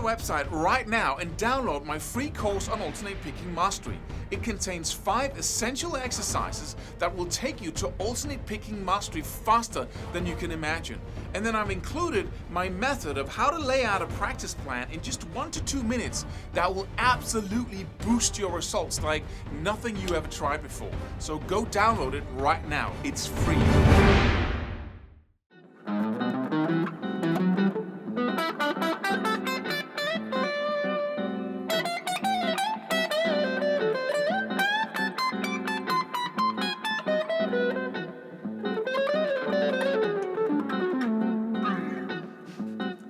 website right now and download my free course on alternate picking mastery. It contains 5 essential exercises that will take you to alternate picking mastery faster than you can imagine. And then I've included my method of how to lay out a practice plan in just 1 to 2 minutes that will absolutely boost your results like nothing you ever tried before. So go download it right now. It's free.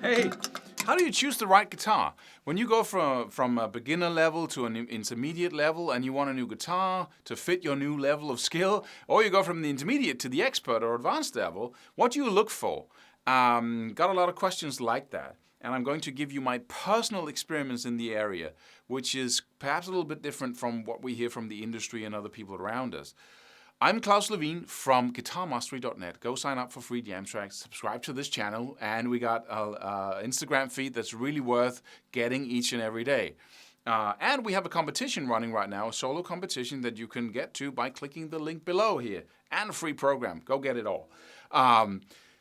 Hey, how do you choose the right guitar? When you go from a beginner level to an intermediate level and you want a new guitar to fit your new level of skill, or you go from the intermediate to the expert or advanced level, what do you look for? Got a lot of questions like that. And I'm going to give you my personal experience in the area, which is perhaps a little bit different from what we hear from the industry and other people around us. I'm Claus from guitarmastery.net. Go sign up for free jam tracks, subscribe to this channel, and we got an Instagram feed that's really worth getting each and every day. And we have a competition running right now, a solo competition that you can get to by clicking the link below here, and a free program. Go get it all.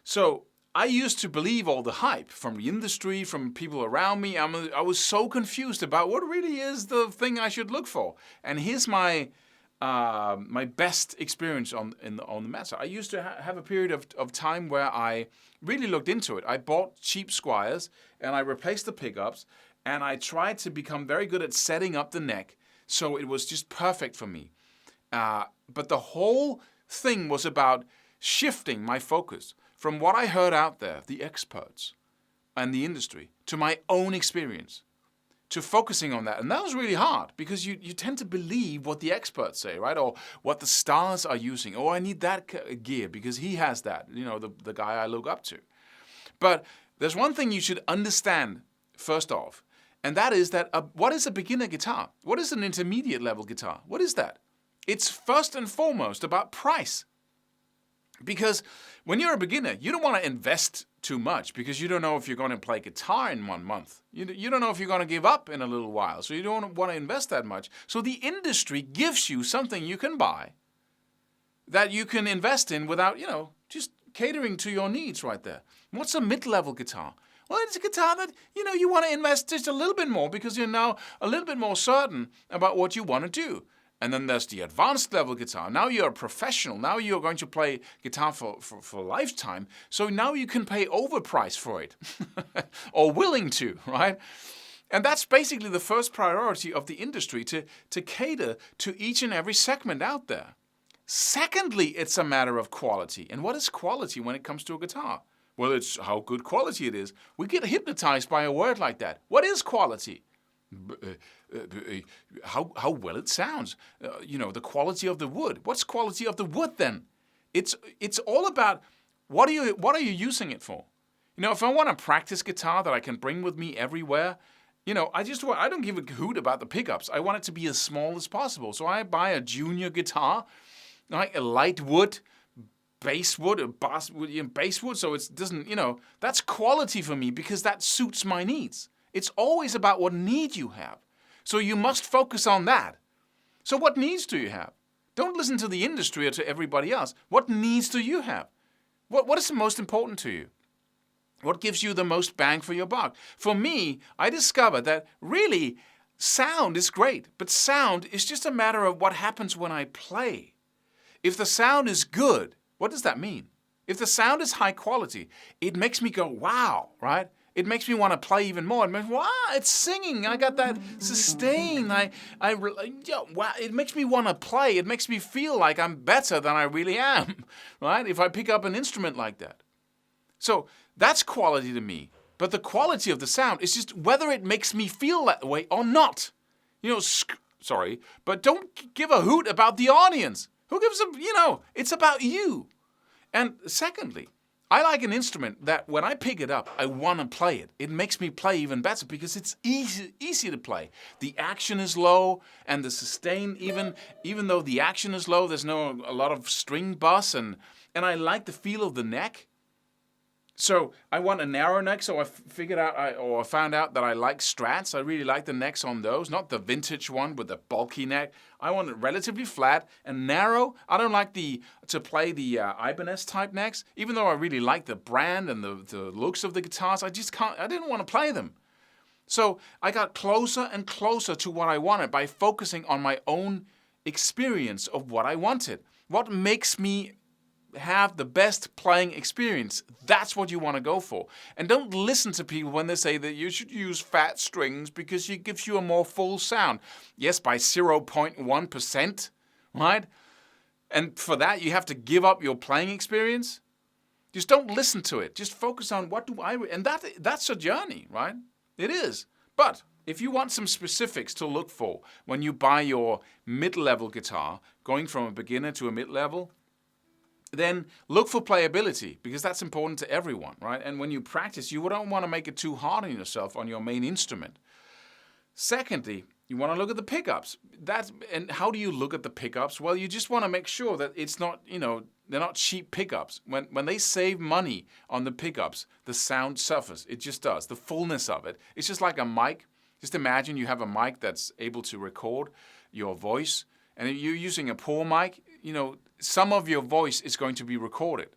So I used to believe all the hype from the industry, from people around me. I was so confused about what really is the thing I should look for. And here's my best experience on the matter. I used to have a period of time where I really looked into it. I bought cheap Squiers and I replaced the pickups and I tried to become very good at setting up the neck so it was just perfect for me. But the whole thing was about shifting my focus from what I heard out there, the experts and the industry, to my own experience, to focusing on that. And that was really hard because you tend to believe what the experts say, right? Or what the stars are using. Oh, I need that gear because he has that, the guy I look up to. But there's one thing you should understand first off, and that is that what is a beginner guitar? What is an intermediate level guitar? What is that? It's first and foremost about price. Because when you're a beginner, you don't want to invest too much because you don't know if you're going to play guitar in 1 month. You don't know if you're going to give up in a little while, so you don't want to invest that much. So the industry gives you something you can buy that you can invest in without, just catering to your needs right there. What's a mid-level guitar? Well, it's a guitar that, you want to invest just a little bit more because you're now a little bit more certain about what you want to do. And then there's the advanced level guitar. Now you're a professional. Now you're going to play guitar for a lifetime. So now you can pay overprice for it. Or willing to, right? And that's basically the first priority of the industry, to cater to each and every segment out there. Secondly, it's a matter of quality. And what is quality when it comes to a guitar? Well, it's how good quality it is. We get hypnotized by a word like that. What is quality? How well it sounds, the quality of the wood. What's quality of the wood then? It's all about what are you using it for? If I want a practice guitar that I can bring with me everywhere, I don't give a hoot about the pickups. I want it to be as small as possible. So I buy a junior guitar, like a light wood, basswood, so it doesn't, that's quality for me because that suits my needs. It's always about what need you have. So you must focus on that. So what needs do you have? Don't listen to the industry or to everybody else. What needs do you have? What is the most important to you? What gives you the most bang for your buck? For me, I discovered that really sound is great, but sound is just a matter of what happens when I play. If the sound is good, what does that mean? If the sound is high quality, it makes me go, wow, right? It makes me want to play even more. It makes me, wow, it's singing. I got that sustain. Wow. It makes me want to play. It makes me feel like I'm better than I really am, right? If I pick up an instrument like that. So that's quality to me. But the quality of the sound is just whether it makes me feel that way or not. Sorry, but don't give a hoot about the audience. Who gives a, it's about you. And secondly, I like an instrument that when I pick it up, I want to play it. It makes me play even better because it's easy to play. The action is low and the sustain, even though the action is low, there's a lot of string buzz and I like the feel of the neck. So I want a narrow neck, so I found out that I like Strats. I really like the necks on those, not the vintage one with the bulky neck. I want it relatively flat and narrow. I don't like to play the Ibanez type necks, even though I really like the brand and the looks of the guitars. I didn't want to play them. So I got closer and closer to what I wanted by focusing on my own experience of what I wanted. What makes me have the best playing experience? That's what you want to go for. And don't listen to people when they say that you should use fat strings because it gives you a more full sound. Yes, by 0.1%, right? And for that, you have to give up your playing experience. Just don't listen to it. Just focus on what do I... And that's a journey, right? It is. But if you want some specifics to look for when you buy your mid-level guitar, going from a beginner to a mid-level, then look for playability, because that's important to everyone, right? And when you practice, you don't want to make it too hard on yourself on your main instrument. Secondly, you want to look at the pickups. And how do you look at the pickups? Well, you just want to make sure that it's not, they're not cheap pickups. When they save money on the pickups, the sound suffers. It just does. The fullness of it. It's just like a mic. Just imagine you have a mic that's able to record your voice, and if you're using a poor mic, some of your voice is going to be recorded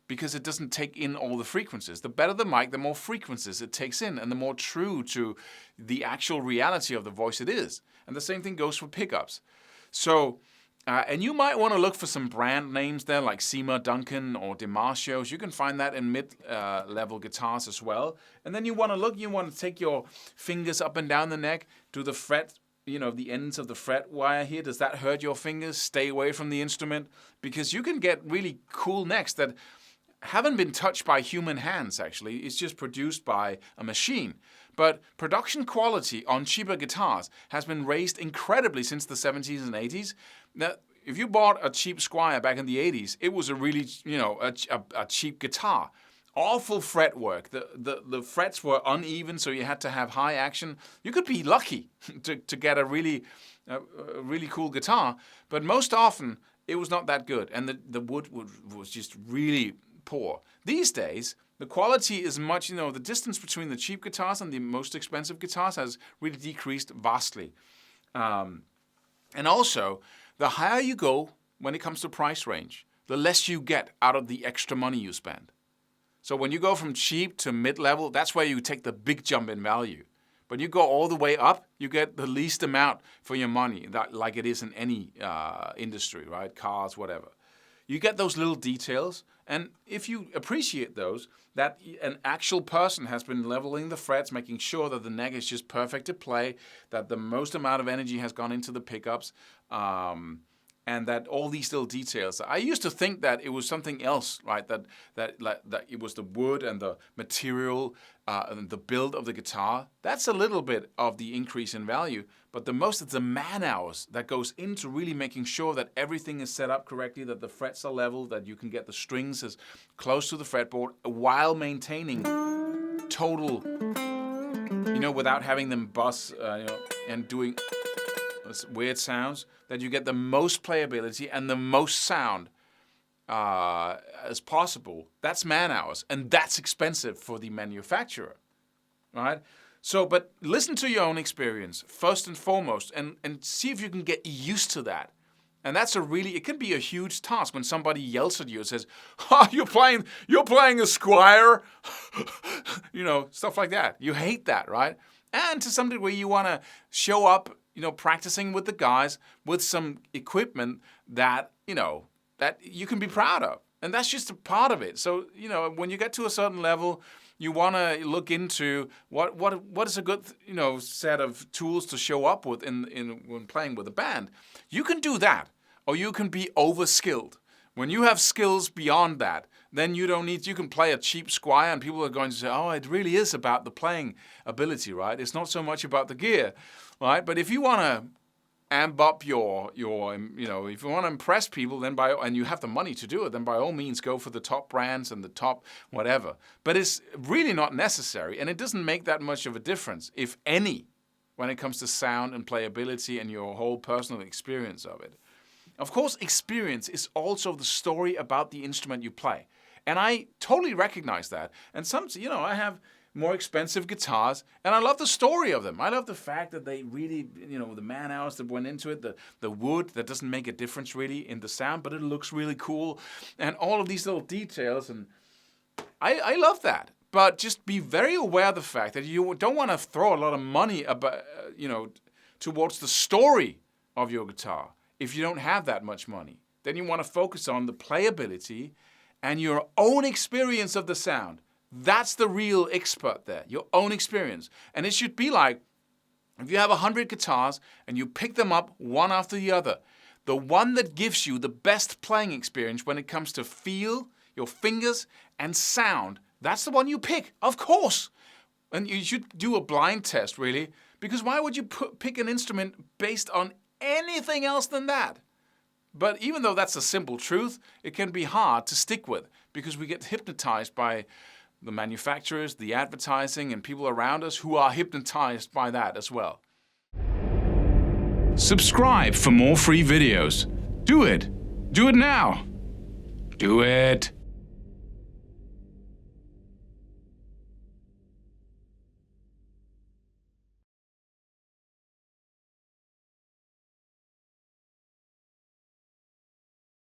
because it doesn't take in all the frequencies. The better the mic, the more frequencies it takes in, and the more true to the actual reality of the voice it is. And the same thing goes for pickups. So, and you might want to look for some brand names there, like Seymour Duncan or DiMarcio's. You can find that in mid-level guitars as well. And then you want to take your fingers up and down the neck, do the fret, the ends of the fret wire here. Does that hurt your fingers? Stay away from the instrument, because you can get really cool necks that haven't been touched by human hands, actually. It's just produced by a machine. But production quality on cheaper guitars has been raised incredibly since the 70s and 80s. Now, if you bought a cheap Squier back in the 80s, it was a really, a cheap guitar. Awful fretwork. The frets were uneven, so you had to have high action. You could be lucky to get a really cool guitar, but most often it was not that good, and the wood was just really poor. These days, the quality is much, the distance between the cheap guitars and the most expensive guitars has really decreased vastly. And also, the higher you go when it comes to price range, the less you get out of the extra money you spend. So when you go from cheap to mid-level, that's where you take the big jump in value. But you go all the way up, you get the least amount for your money, like it is in any industry, right? Cars, whatever. You get those little details, and if you appreciate those, that an actual person has been leveling the frets, making sure that the neck is just perfect to play, that the most amount of energy has gone into the pickups, and that all these little details. I used to think that it was something else, right? That it was the wood and the material and the build of the guitar. That's a little bit of the increase in value, but the most is the man hours that goes into really making sure that everything is set up correctly, that the frets are level, that you can get the strings as close to the fretboard while maintaining total, without having them bust, and doing weird sounds, that you get the most playability and the most sound as possible. That's man hours, and that's expensive for the manufacturer, right? So, but listen to your own experience first and foremost, and see if you can get used to that. And that's it can be a huge task when somebody yells at you and says, "Oh, you're playing a Squier," stuff like that. You hate that, right? And to some degree, you want to show up, practicing with the guys with some equipment that you can be proud of. And that's just a part of it. So, when you get to a certain level, you want to look into what is a good, set of tools to show up with when playing with a band. You can do that, or you can be over-skilled. When you have skills beyond that, then you can play a cheap Squier and people are going to say, oh, it really is about the playing ability, right? It's not so much about the gear, right? But if you want to amp up your if you want to impress people, then and you have the money to do it, then by all means go for the top brands and the top whatever. But it's really not necessary, and it doesn't make that much of a difference, if any, when it comes to sound and playability and your whole personal experience of it. Of course, experience is also the story about the instrument you play. And I totally recognize that. And I have more expensive guitars, and I love the story of them. I love the fact that they really, the man hours that went into it, the wood that doesn't make a difference really in the sound, but it looks really cool, and all of these little details, and I love that. But just be very aware of the fact that you don't want to throw a lot of money towards the story of your guitar if you don't have that much money. Then you want to focus on the playability and your own experience of the sound. That's the real expert there, your own experience. And it should be like, if you have 100 guitars and you pick them up one after the other, the one that gives you the best playing experience when it comes to feel, your fingers, and sound, that's the one you pick, of course. And you should do a blind test, really, because why would you pick an instrument based on anything else than that? But even though that's a simple truth, it can be hard to stick with because we get hypnotized by the manufacturers, the advertising, and people around us who are hypnotized by that as well. Subscribe for more free videos. Do it. Do it now. Do it.